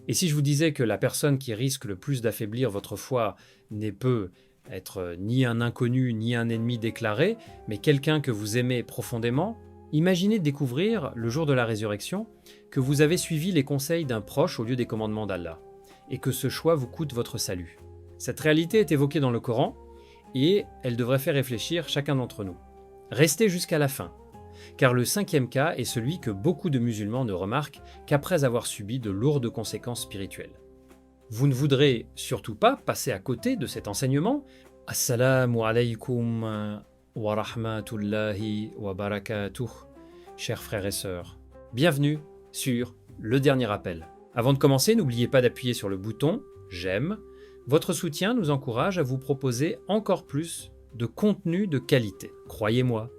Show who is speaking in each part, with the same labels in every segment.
Speaker 1: Et si je vous disais que la personne qui risque le plus d'affaiblir votre foi peut être ni un inconnu ni un ennemi déclaré, mais quelqu'un que vous aimez profondément, imaginez découvrir, le jour de la résurrection, que vous avez suivi les conseils d'un proche au lieu des commandements d'Allah, et que ce choix vous coûte votre salut. Cette réalité est évoquée dans le Coran, et elle devrait faire réfléchir chacun d'entre nous. Restez jusqu'à la fin, car le 5e cas est celui que beaucoup de musulmans ne remarquent qu'après avoir subi de lourdes conséquences spirituelles. Vous ne voudrez surtout pas passer à côté de cet enseignement. Assalamu alaykum wa rahmatullahi wa barakatuh, chers frères et sœurs. Bienvenue sur Le Dernier Appel. Avant de commencer, n'oubliez pas d'appuyer sur le bouton « J'aime ». Votre soutien nous encourage à vous proposer encore plus de contenu de qualité. Croyez-moi,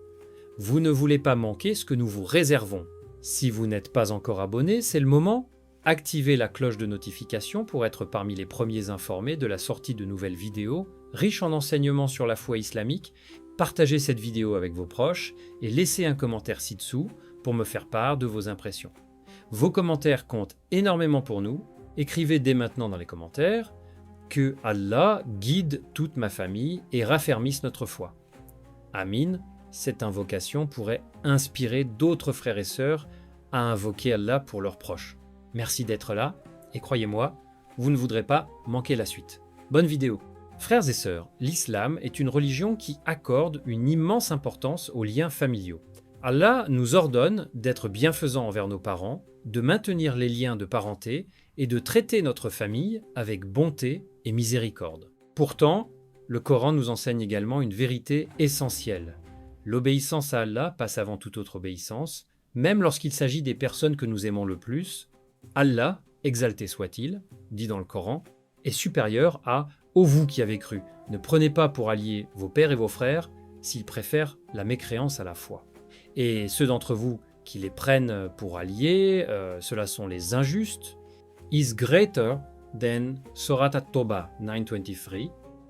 Speaker 1: vous ne voulez pas manquer ce que nous vous réservons. Si vous n'êtes pas encore abonné, c'est le moment. Activez la cloche de notification pour être parmi les premiers informés de la sortie de nouvelles vidéos riches en enseignements sur la foi islamique. Partagez cette vidéo avec vos proches et laissez un commentaire ci-dessous pour me faire part de vos impressions. Vos commentaires comptent énormément pour nous. Écrivez dès maintenant dans les commentaires que Allah guide toute ma famille et raffermisse notre foi. Amin. Cette invocation pourrait inspirer d'autres frères et sœurs à invoquer Allah pour leurs proches. Merci d'être là, et croyez-moi, vous ne voudrez pas manquer la suite. Bonne vidéo. Frères et sœurs, l'islam est une religion qui accorde une immense importance aux liens familiaux. Allah nous ordonne d'être bienfaisants envers nos parents, de maintenir les liens de parenté et de traiter notre famille avec bonté et miséricorde. Pourtant, le Coran nous enseigne également une vérité essentielle. L'obéissance à Allah passe avant toute autre obéissance, même lorsqu'il s'agit des personnes que nous aimons le plus. Allah, exalté soit-il, dit dans le Coran, est supérieur à « Ô vous qui avez cru, ne prenez pas pour alliés vos pères et vos frères s'ils préfèrent la mécréance à la foi. » Et ceux d'entre vous qui les prennent pour alliés, ceux-là sont les injustes. « Is greater than Surat At-Tawbah 923 »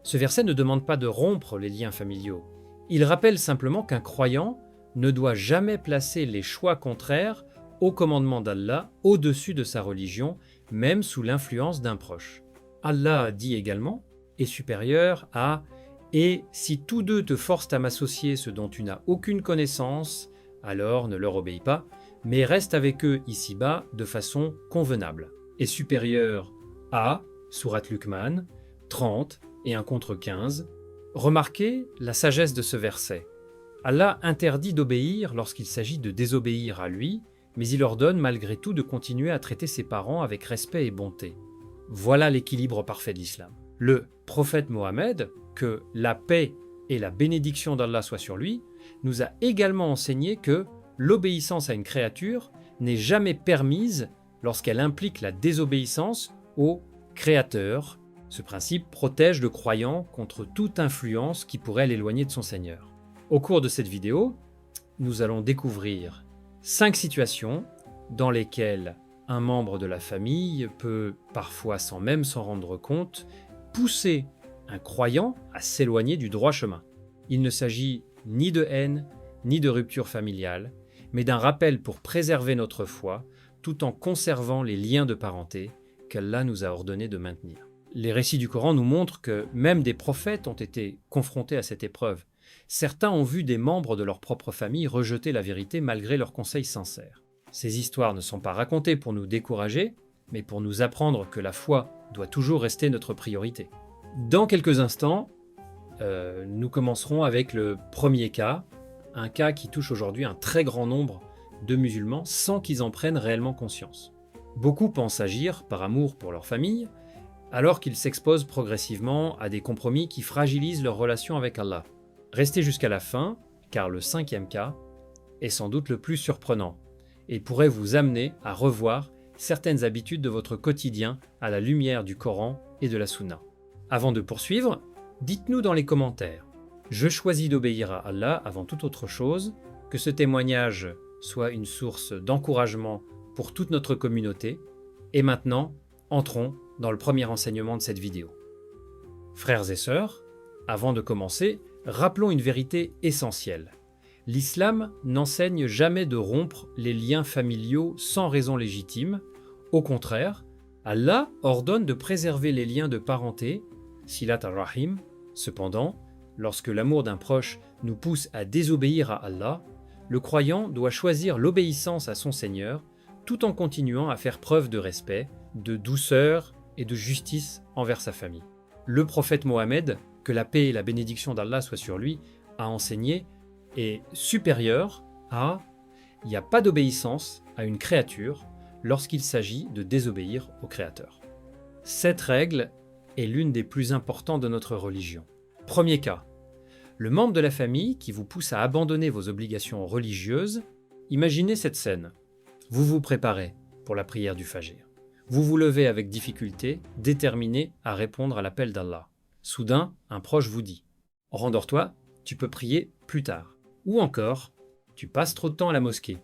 Speaker 1: Ce verset ne demande pas de rompre les liens familiaux. Il rappelle simplement qu'un croyant ne doit jamais placer les choix contraires au commandement d'Allah au-dessus de sa religion, même sous l'influence d'un proche. Allah dit également, est supérieur à « Et si tous deux te forcent à m'associer ce dont tu n'as aucune connaissance, alors ne leur obéis pas, mais reste avec eux ici-bas de façon convenable. » Est supérieur à Surat Luqman 30 et 1 contre 15. Remarquez la sagesse de ce verset. Allah interdit d'obéir lorsqu'il s'agit de désobéir à lui, mais il ordonne malgré tout de continuer à traiter ses parents avec respect et bonté. Voilà l'équilibre parfait de l'islam. Le prophète Mohammed, que la paix et la bénédiction d'Allah soient sur lui, nous a également enseigné que l'obéissance à une créature n'est jamais permise lorsqu'elle implique la désobéissance au Créateur. Ce principe protège le croyant contre toute influence qui pourrait l'éloigner de son Seigneur. Au cours de cette vidéo, nous allons découvrir 5 situations dans lesquelles un membre de la famille peut, parfois sans même s'en rendre compte, pousser un croyant à s'éloigner du droit chemin. Il ne s'agit ni de haine, ni de rupture familiale, mais d'un rappel pour préserver notre foi, tout en conservant les liens de parenté qu'Allah nous a ordonné de maintenir. Les récits du Coran nous montrent que même des prophètes ont été confrontés à cette épreuve. Certains ont vu des membres de leur propre famille rejeter la vérité malgré leurs conseils sincères. Ces histoires ne sont pas racontées pour nous décourager, mais pour nous apprendre que la foi doit toujours rester notre priorité. Dans quelques instants, nous commencerons avec le premier cas, un cas qui touche aujourd'hui un très grand nombre de musulmans sans qu'ils en prennent réellement conscience. Beaucoup pensent agir par amour pour leur famille, alors qu'ils s'exposent progressivement à des compromis qui fragilisent leur relation avec Allah. Restez jusqu'à la fin, car le 5e cas est sans doute le plus surprenant et pourrait vous amener à revoir certaines habitudes de votre quotidien à la lumière du Coran et de la Sunna. Avant de poursuivre, dites-nous dans les commentaires « Je choisis d'obéir à Allah avant toute autre chose », que ce témoignage soit une source d'encouragement pour toute notre communauté. Et maintenant, entrons dans le premier enseignement de cette vidéo. Frères et sœurs, avant de commencer, rappelons une vérité essentielle. L'islam n'enseigne jamais de rompre les liens familiaux sans raison légitime. Au contraire, Allah ordonne de préserver les liens de parenté, silat al-rahim. Cependant, lorsque l'amour d'un proche nous pousse à désobéir à Allah, le croyant doit choisir l'obéissance à son Seigneur tout en continuant à faire preuve de respect, de douceur et de justice envers sa famille. Le prophète Mohammed, que la paix et la bénédiction d'Allah soient sur lui, a enseigné est supérieur à « il n'y a pas d'obéissance à une créature lorsqu'il s'agit de désobéir au Créateur ». Cette règle est l'une des plus importantes de notre religion. Premier cas, le membre de la famille qui vous pousse à abandonner vos obligations religieuses. Imaginez cette scène. Vous vous préparez pour la prière du Fajr. Vous vous levez avec difficulté, déterminé à répondre à l'appel d'Allah. Soudain, un proche vous dit « Rendors-toi, tu peux prier plus tard ». Ou encore « Tu passes trop de temps à la mosquée ».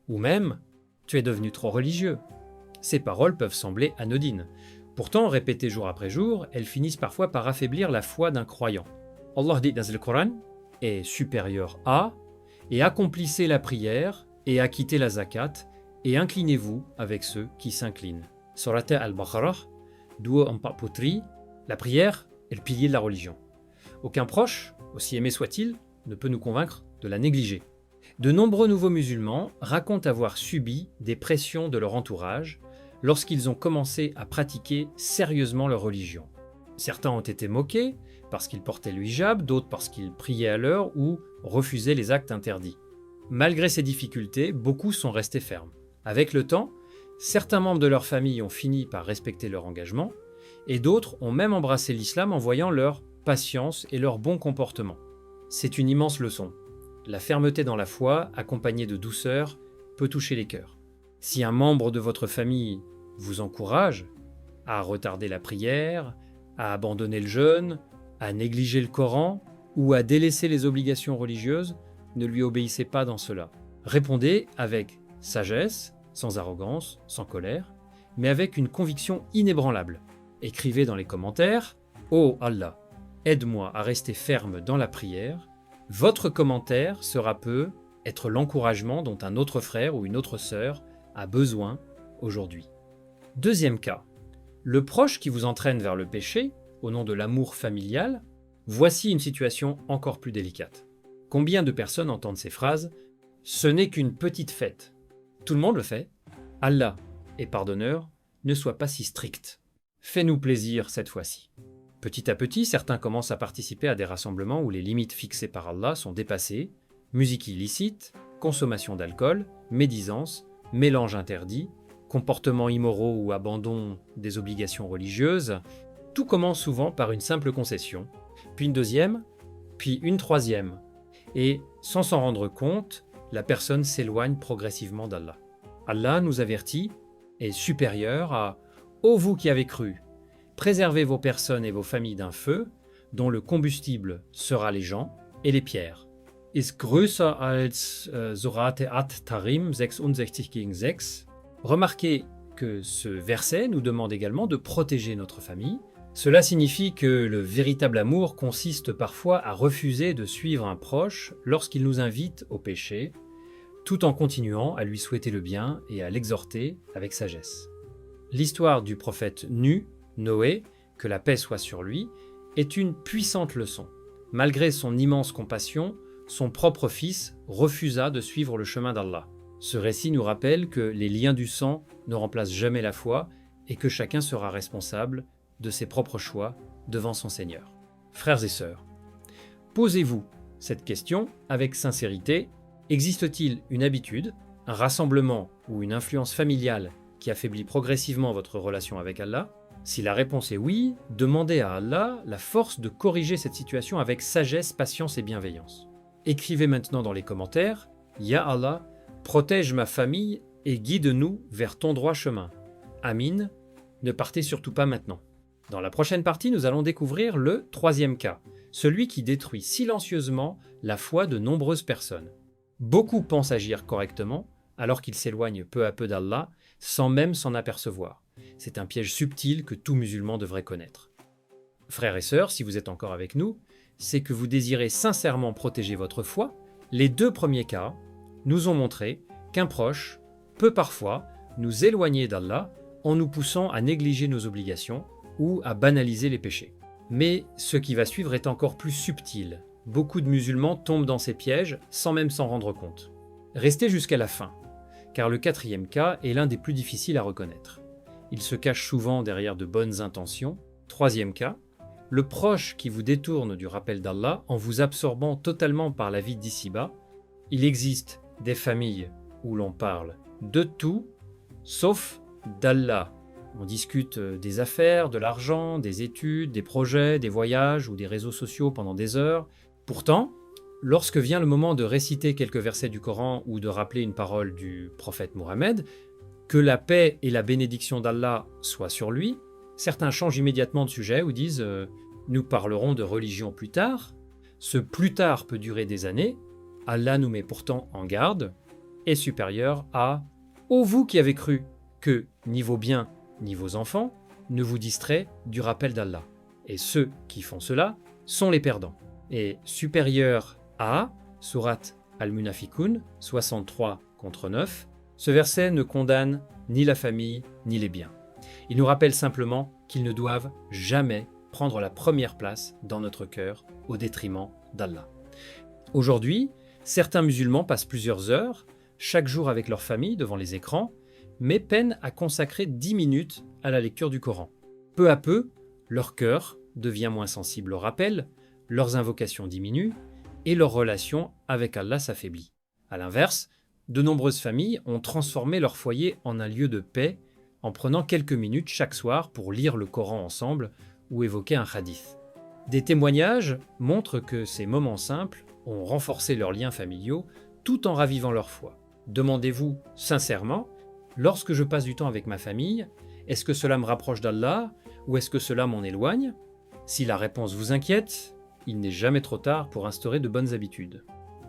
Speaker 1: Ou même « Tu es devenu trop religieux ». Ces paroles peuvent sembler anodines. Pourtant, répétées jour après jour, elles finissent parfois par affaiblir la foi d'un croyant. Allah dit dans le Coran « est supérieur à » et accomplissez la prière et acquittez la zakat et inclinez-vous avec ceux qui s'inclinent. Surat al-Baqarah, Duo Empat Putri, la prière est le pilier de la religion. Aucun proche, aussi aimé soit-il, ne peut nous convaincre de la négliger. De nombreux nouveaux musulmans racontent avoir subi des pressions de leur entourage lorsqu'ils ont commencé à pratiquer sérieusement leur religion. Certains ont été moqués parce qu'ils portaient le hijab, d'autres parce qu'ils priaient à l'heure ou refusaient les actes interdits. Malgré ces difficultés, beaucoup sont restés fermes. Avec le temps, certains membres de leur famille ont fini par respecter leur engagement et d'autres ont même embrassé l'islam en voyant leur patience et leur bon comportement. C'est une immense leçon. La fermeté dans la foi, accompagnée de douceur, peut toucher les cœurs. Si un membre de votre famille vous encourage à retarder la prière, à abandonner le jeûne, à négliger le Coran ou à délaisser les obligations religieuses, ne lui obéissez pas dans cela. Répondez avec sagesse, sans arrogance, sans colère, mais avec une conviction inébranlable. Écrivez dans les commentaires « Oh Allah, aide-moi à rester ferme dans la prière ». Votre commentaire sera peu être l'encouragement dont un autre frère ou une autre sœur a besoin aujourd'hui. Deuxième cas, le proche qui vous entraîne vers le péché, au nom de l'amour familial, voici une situation encore plus délicate. Combien de personnes entendent ces phrases « Ce n'est qu'une petite fête ». Tout le monde le fait. Allah est pardonneur, ne sois pas si strict. Fais-nous plaisir cette fois-ci. Petit à petit, certains commencent à participer à des rassemblements où les limites fixées par Allah sont dépassées, musique illicite, consommation d'alcool, médisance, mélange interdit, comportements immoraux ou abandon des obligations religieuses. Tout commence souvent par une simple concession, puis une deuxième, puis une troisième. Et sans s'en rendre compte, la personne s'éloigne progressivement d'Allah. Allah nous avertit, est supérieur à « Ô vous qui avez cru, préservez vos personnes et vos familles d'un feu, dont le combustible sera les gens et les pierres. » Ist größer als Surate At-Tarim 66 gegen 6. Remarquez que ce verset nous demande également de protéger notre famille. Cela signifie que le véritable amour consiste parfois à refuser de suivre un proche lorsqu'il nous invite au péché, tout en continuant à lui souhaiter le bien et à l'exhorter avec sagesse. L'histoire du prophète Nu, Noé, que la paix soit sur lui, est une puissante leçon. Malgré son immense compassion, son propre fils refusa de suivre le chemin d'Allah. Ce récit nous rappelle que les liens du sang ne remplacent jamais la foi et que chacun sera responsable de ses propres choix devant son Seigneur. Frères et sœurs, posez-vous cette question avec sincérité. Existe-t-il une habitude, un rassemblement ou une influence familiale qui affaiblit progressivement votre relation avec Allah? Si la réponse est oui, demandez à Allah la force de corriger cette situation avec sagesse, patience et bienveillance. Écrivez maintenant dans les commentaires « Ya Allah, protège ma famille et guide-nous vers ton droit chemin. Amin. Ne partez surtout pas maintenant. » Dans la prochaine partie, nous allons découvrir le troisième cas, celui qui détruit silencieusement la foi de nombreuses personnes. Beaucoup pensent agir correctement, alors qu'ils s'éloignent peu à peu d'Allah, sans même s'en apercevoir. C'est un piège subtil que tout musulman devrait connaître. Frères et sœurs, si vous êtes encore avec nous, c'est que vous désirez sincèrement protéger votre foi. Les deux premiers cas nous ont montré qu'un proche peut parfois nous éloigner d'Allah en nous poussant à négliger nos obligations ou à banaliser les péchés. Mais ce qui va suivre est encore plus subtil. Beaucoup de musulmans tombent dans ces pièges sans même s'en rendre compte. Restez jusqu'à la fin, car le quatrième cas est l'un des plus difficiles à reconnaître. Il se cache souvent derrière de bonnes intentions. Troisième cas, le proche qui vous détourne du rappel d'Allah en vous absorbant totalement par la vie d'ici-bas. Il existe des familles où l'on parle de tout, sauf d'Allah. On discute des affaires, de l'argent, des études, des projets, des voyages ou des réseaux sociaux pendant des heures. Pourtant, lorsque vient le moment de réciter quelques versets du Coran ou de rappeler une parole du prophète Mohammed, que la paix et la bénédiction d'Allah soient sur lui, certains changent immédiatement de sujet ou disent nous parlerons de religion plus tard. Ce plus tard peut durer des années. Allah nous met pourtant en garde, est supérieur à ô vous qui avez cru que ni vos biens ni vos enfants ne vous distraient du rappel d'Allah. Et ceux qui font cela sont les perdants. Et supérieur à Sourate Al-Munafiqun 63 contre 9, ce verset ne condamne ni la famille ni les biens. Il nous rappelle simplement qu'ils ne doivent jamais prendre la première place dans notre cœur au détriment d'Allah. Aujourd'hui, certains musulmans passent plusieurs heures, chaque jour avec leur famille devant les écrans, mais peinent à consacrer 10 minutes à la lecture du Coran. Peu à peu, leur cœur devient moins sensible au rappel, leurs invocations diminuent et leur relation avec Allah s'affaiblit. A l'inverse, de nombreuses familles ont transformé leur foyer en un lieu de paix en prenant quelques minutes chaque soir pour lire le Coran ensemble ou évoquer un hadith. Des témoignages montrent que ces moments simples ont renforcé leurs liens familiaux tout en ravivant leur foi. Demandez-vous sincèrement, lorsque je passe du temps avec ma famille, est-ce que cela me rapproche d'Allah ou est-ce que cela m'en éloigne? Si la réponse vous inquiète, il n'est jamais trop tard pour instaurer de bonnes habitudes.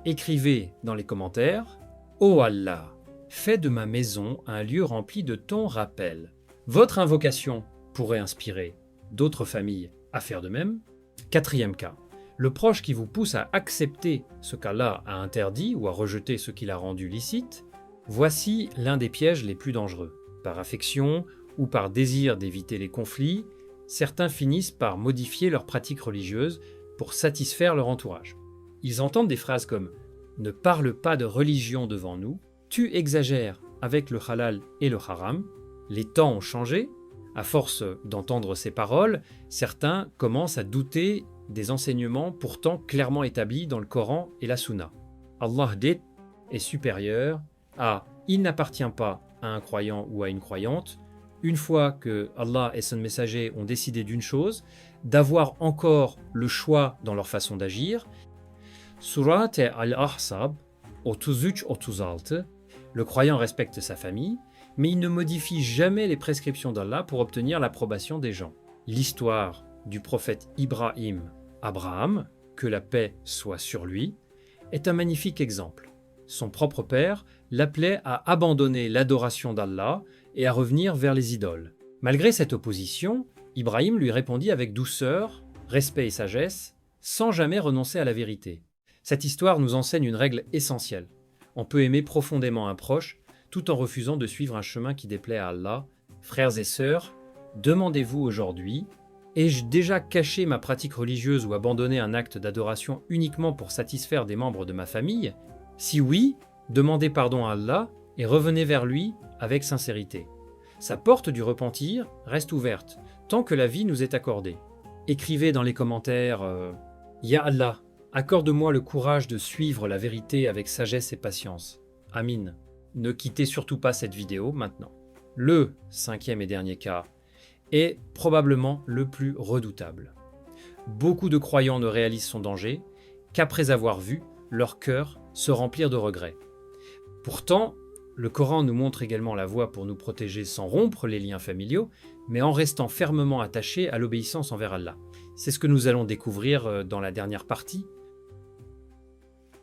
Speaker 1: Écrivez dans les commentaires « Ô Allah, fais de ma maison un lieu rempli de ton rappel ». Votre invocation pourrait inspirer d'autres familles à faire de même. Quatrième cas, le proche qui vous pousse à accepter ce qu'Allah a interdit ou à rejeter ce qu'il a rendu licite. Voici l'un des pièges les plus dangereux. Par affection ou par désir d'éviter les conflits, certains finissent par modifier leurs pratiques religieuses pour satisfaire leur entourage. Ils entendent des phrases comme « Ne parle pas de religion devant nous »,« Tu exagères avec le halal et le haram », les temps ont changé. À force d'entendre ces paroles, certains commencent à douter des enseignements pourtant clairement établis dans le Coran et la Sunna. Allah dit est supérieur à « Il n'appartient pas à un croyant ou à une croyante, une fois que Allah et son messager ont décidé d'une chose, d'avoir encore le choix dans leur façon d'agir. » Surat Al-Ahzab 33-36, le croyant respecte sa famille, mais il ne modifie jamais les prescriptions d'Allah pour obtenir l'approbation des gens. L'histoire du prophète Abraham, que la paix soit sur lui, est un magnifique exemple. Son propre père l'appelait à abandonner l'adoration d'Allah et à revenir vers les idoles. Malgré cette opposition, Ibrahim lui répondit avec douceur, respect et sagesse, sans jamais renoncer à la vérité. Cette histoire nous enseigne une règle essentielle. On peut aimer profondément un proche tout en refusant de suivre un chemin qui déplaît à Allah. Frères et sœurs, demandez-vous aujourd'hui, ai-je déjà caché ma pratique religieuse ou abandonné un acte d'adoration uniquement pour satisfaire des membres de ma famille? Si oui, demandez pardon à Allah et revenez vers lui avec sincérité. Sa porte du repentir reste ouverte tant que la vie nous est accordée. Écrivez dans les commentaires Ya Allah, accorde-moi le courage de suivre la vérité avec sagesse et patience. Amin. Ne quittez surtout pas cette vidéo maintenant. Le cinquième et dernier cas est probablement le plus redoutable. Beaucoup de croyants ne réalisent son danger qu'après avoir vu leur cœur se remplir de regrets. Pourtant, le Coran nous montre également la voie pour nous protéger sans rompre les liens familiaux, mais en restant fermement attachés à l'obéissance envers Allah. C'est ce que nous allons découvrir dans la dernière partie.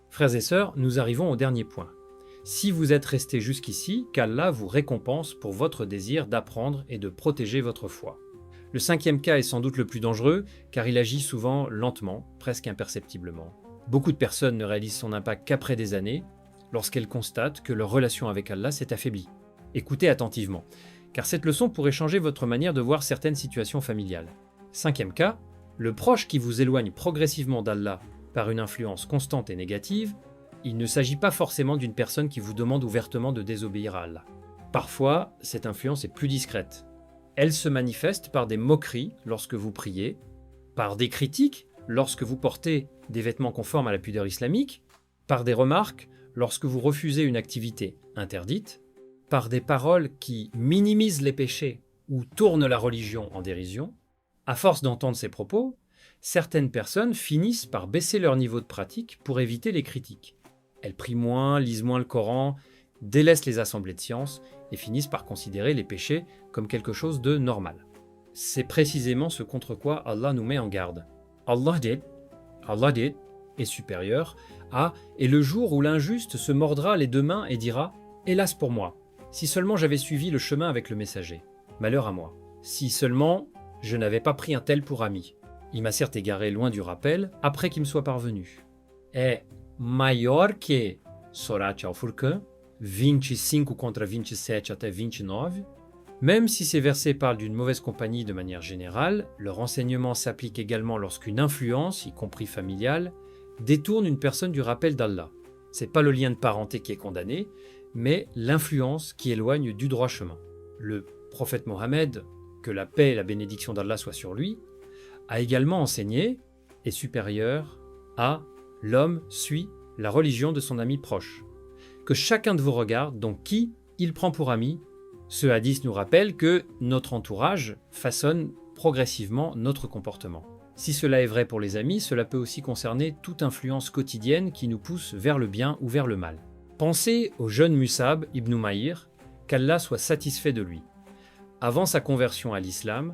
Speaker 1: Frères et sœurs, nous arrivons au dernier point. Si vous êtes restés jusqu'ici, qu'Allah vous récompense pour votre désir d'apprendre et de protéger votre foi. Le cinquième cas est sans doute le plus dangereux, car il agit souvent lentement, presque imperceptiblement. Beaucoup de personnes ne réalisent son impact qu'après des années, lorsqu'elles constatent que leur relation avec Allah s'est affaiblie. Écoutez attentivement. car cette leçon pourrait changer votre manière de voir certaines situations familiales. Cinquième cas, le proche qui vous éloigne progressivement d'Allah par une influence constante et négative, il ne s'agit pas forcément d'une personne qui vous demande ouvertement de désobéir à Allah. Parfois, cette influence est plus discrète. Elle se manifeste par des moqueries lorsque vous priez, par des critiques lorsque vous portez des vêtements conformes à la pudeur islamique, par des remarques lorsque vous refusez une activité interdite, par des paroles qui minimisent les péchés ou tournent la religion en dérision. À force d'entendre ces propos, certaines personnes finissent par baisser leur niveau de pratique pour éviter les critiques. Elles prient moins, lisent moins le Coran, délaissent les assemblées de sciences et finissent par considérer les péchés comme quelque chose de normal. C'est précisément ce contre quoi Allah nous met en garde. Allah dit, est supérieur à « Et le jour où l'injuste se mordra les deux mains et dira « Hélas pour moi, si seulement j'avais suivi le chemin avec le messager. Malheur à moi. Si seulement je n'avais pas pris un tel pour ami. Il m'a certes égaré loin du rappel après qu'il me soit parvenu. » É maior que Sorat al-Furqan, 25 contre 27 até 29. Même si ces versets parlent d'une mauvaise compagnie de manière générale, leur enseignement s'applique également lorsqu'une influence, y compris familiale, détourne une personne du rappel d'Allah. C'est pas le lien de parenté qui est condamné, mais l'influence qui éloigne du droit chemin. Le prophète Mohammed, que la paix et la bénédiction d'Allah soient sur lui, a également enseigné, est supérieur à l'homme suit la religion de son ami proche. Que chacun de vous regarde, donc qui il prend pour ami. Ce hadith nous rappelle que notre entourage façonne progressivement notre comportement. Si cela est vrai pour les amis, cela peut aussi concerner toute influence quotidienne qui nous pousse vers le bien ou vers le mal. Pensez au jeune Musab ibn Umayr, qu'Allah soit satisfait de lui. Avant sa conversion à l'islam,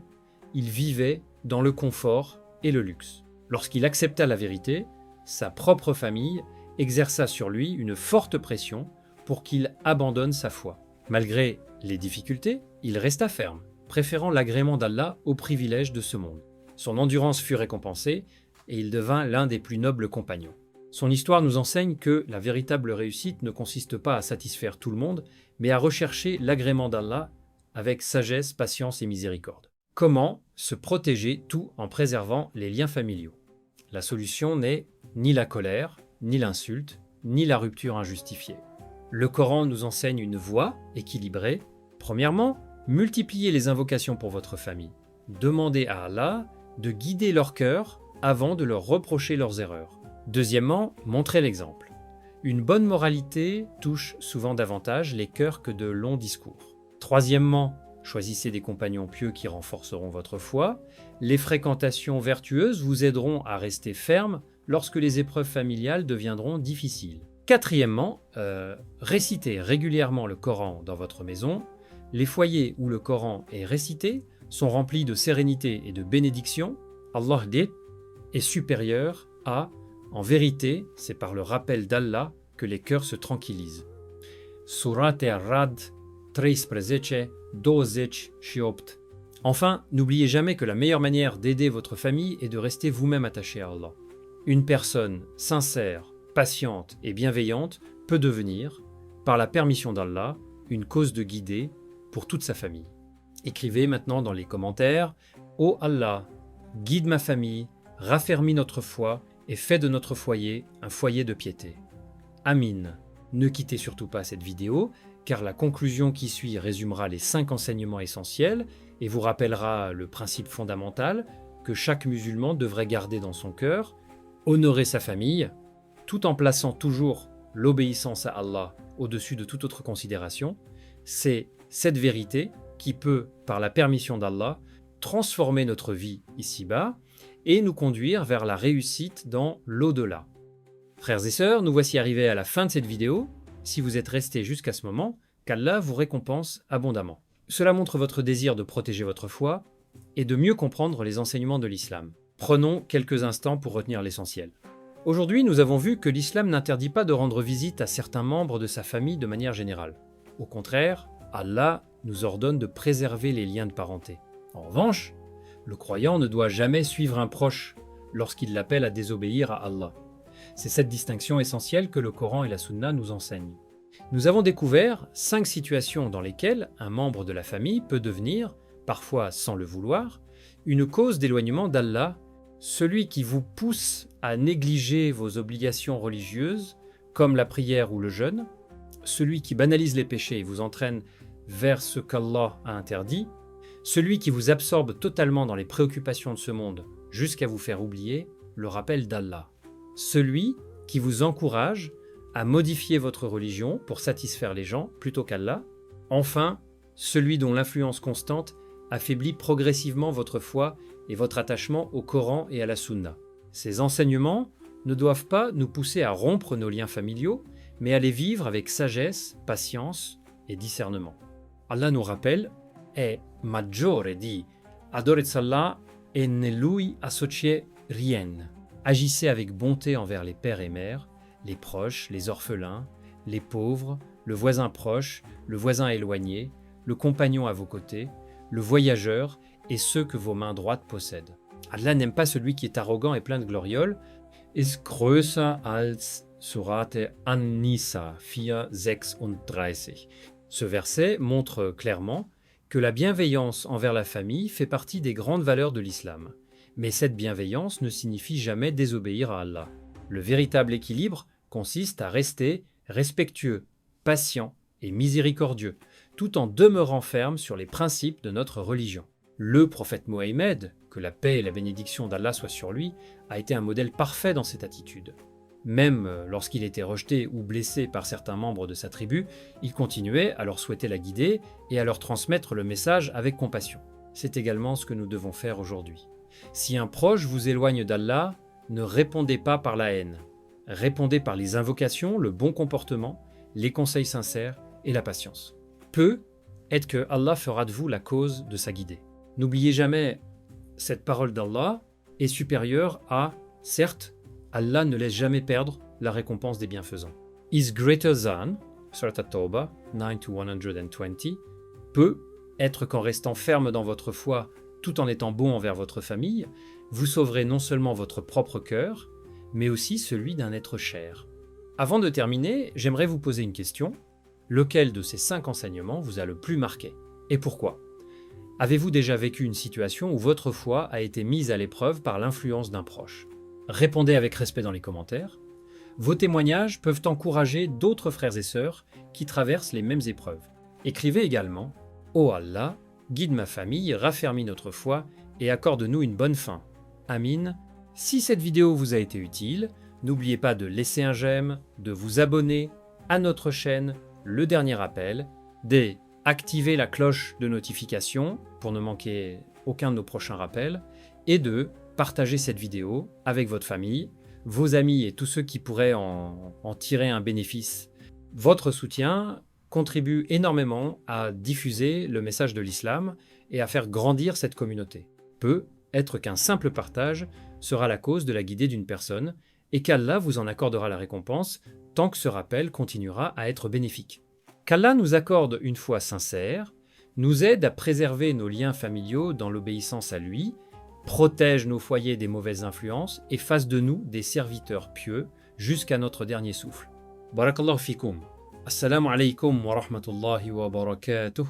Speaker 1: il vivait dans le confort et le luxe. Lorsqu'il accepta la vérité, sa propre famille exerça sur lui une forte pression pour qu'il abandonne sa foi. Malgré les difficultés, il resta ferme, préférant l'agrément d'Allah au privilège de ce monde. Son endurance fut récompensée et il devint l'un des plus nobles compagnons. Son histoire nous enseigne que la véritable réussite ne consiste pas à satisfaire tout le monde, mais à rechercher l'agrément d'Allah avec sagesse, patience et miséricorde. Comment se protéger tout en préservant les liens familiaux? La solution n'est ni la colère, ni l'insulte, ni la rupture injustifiée. Le Coran nous enseigne une voie équilibrée. Premièrement, multipliez les invocations pour votre famille. Demandez à Allah de guider leur cœur avant de leur reprocher leurs erreurs. Deuxièmement, montrez l'exemple. Une bonne moralité touche souvent davantage les cœurs que de longs discours. Troisièmement, choisissez des compagnons pieux qui renforceront votre foi. Les fréquentations vertueuses vous aideront à rester ferme lorsque les épreuves familiales deviendront difficiles. Quatrièmement, récitez régulièrement le Coran dans votre maison. Les foyers où le Coran est récité sont remplis de sérénité et de bénédiction. Allah dit est supérieur à « En vérité, c'est par le rappel d'Allah que les cœurs se tranquillisent. » Surat Ar-Rad 13, 28. Enfin, n'oubliez jamais que la meilleure manière d'aider votre famille est de rester vous-même attaché à Allah. Une personne sincère, patiente et bienveillante peut devenir, par la permission d'Allah, une cause de guidée pour toute sa famille. Écrivez maintenant dans les commentaires « Ô Allah, guide ma famille, raffermis notre foi et fais de notre foyer un foyer de piété. Amin. » Ne quittez surtout pas cette vidéo, car la conclusion qui suit résumera les 5 enseignements essentiels et vous rappellera le principe fondamental que chaque musulman devrait garder dans son cœur, honorer sa famille, tout en plaçant toujours l'obéissance à Allah au-dessus de toute autre considération. C'est cette vérité qui peut, par la permission d'Allah, transformer notre vie ici-bas et nous conduire vers la réussite dans l'au-delà. Frères et sœurs, nous voici arrivés à la fin de cette vidéo. Si vous êtes restés jusqu'à ce moment, qu'Allah vous récompense abondamment. Cela montre votre désir de protéger votre foi et de mieux comprendre les enseignements de l'islam. Prenons quelques instants pour retenir l'essentiel. Aujourd'hui, nous avons vu que l'islam n'interdit pas de rendre visite à certains membres de sa famille de manière générale. Au contraire, Allah nous ordonne de préserver les liens de parenté. En revanche, le croyant ne doit jamais suivre un proche lorsqu'il l'appelle à désobéir à Allah. C'est cette distinction essentielle que le Coran et la Sunna nous enseignent. Nous avons découvert 5 situations dans lesquelles un membre de la famille peut devenir, parfois sans le vouloir, une cause d'éloignement d'Allah, celui qui vous pousse à négliger vos obligations religieuses, comme la prière ou le jeûne, celui qui banalise les péchés et vous entraîne vers ce qu'Allah a interdit, celui qui vous absorbe totalement dans les préoccupations de ce monde jusqu'à vous faire oublier le rappel d'Allah, celui qui vous encourage à modifier votre religion pour satisfaire les gens plutôt qu'Allah, enfin, celui dont l'influence constante affaiblit progressivement votre foi et votre attachement au Coran et à la Sunna. Ces enseignements ne doivent pas nous pousser à rompre nos liens familiaux, mais à les vivre avec sagesse, patience et discernement. Allah nous rappelle: è maggiore di adorare Allah e ne lui associer rien. Agissez avec bonté envers les pères et mères, les proches, les orphelins, les pauvres, le voisin proche, le voisin éloigné, le compagnon à vos côtés, le voyageur et ceux que vos mains droites possèdent. Allah n'aime pas celui qui est arrogant et plein de gloriole. Ist größer als Surate An-Nisa 4:36. Ce verset montre clairement que la bienveillance envers la famille fait partie des grandes valeurs de l'islam. Mais cette bienveillance ne signifie jamais désobéir à Allah. Le véritable équilibre consiste à rester respectueux, patient et miséricordieux, tout en demeurant ferme sur les principes de notre religion. Le prophète Mohammed, que la paix et la bénédiction d'Allah soient sur lui, a été un modèle parfait dans cette attitude. Même lorsqu'il était rejeté ou blessé par certains membres de sa tribu, il continuait à leur souhaiter la guider et à leur transmettre le message avec compassion. C'est également ce que nous devons faire aujourd'hui. Si un proche vous éloigne d'Allah, ne répondez pas par la haine. Répondez par les invocations, le bon comportement, les conseils sincères et la patience. Peu est que Allah fera de vous la cause de sa guidée. N'oubliez jamais, cette parole d'Allah est supérieure à, certes, Allah ne laisse jamais perdre la récompense des bienfaisants. Is greater than, Surat At-Tawbah 9-120, peut être qu'en restant ferme dans votre foi tout en étant bon envers votre famille, vous sauverez non seulement votre propre cœur, mais aussi celui d'un être cher. Avant de terminer, j'aimerais vous poser une question. Lequel de ces 5 enseignements vous a le plus marqué? Et pourquoi? Avez-vous déjà vécu une situation où votre foi a été mise à l'épreuve par l'influence d'un proche? Répondez avec respect dans les commentaires. Vos témoignages peuvent encourager d'autres frères et sœurs qui traversent les mêmes épreuves. Écrivez également: Ô Allah, guide ma famille, raffermis notre foi et accorde-nous une bonne fin. Amin. Si cette vidéo vous a été utile, n'oubliez pas de laisser un j'aime, de vous abonner à notre chaîne Le Dernier Appel, d'activer la cloche de notification pour ne manquer aucun de nos prochains rappels, et de partager cette vidéo avec votre famille, vos amis et tous ceux qui pourraient en tirer un bénéfice. Votre soutien contribue énormément à diffuser le message de l'islam et à faire grandir cette communauté. Peut être qu'un simple partage sera la cause de la guidée d'une personne et qu'Allah vous en accordera la récompense tant que ce rappel continuera à être bénéfique. Qu'Allah nous accorde une foi sincère, nous aide à préserver nos liens familiaux dans l'obéissance à lui, protège nos foyers des mauvaises influences et fasse de nous des serviteurs pieux jusqu'à notre dernier souffle. Barakallahu fikoum. Assalamu alaikum wa rahmatullahi wa barakatuh.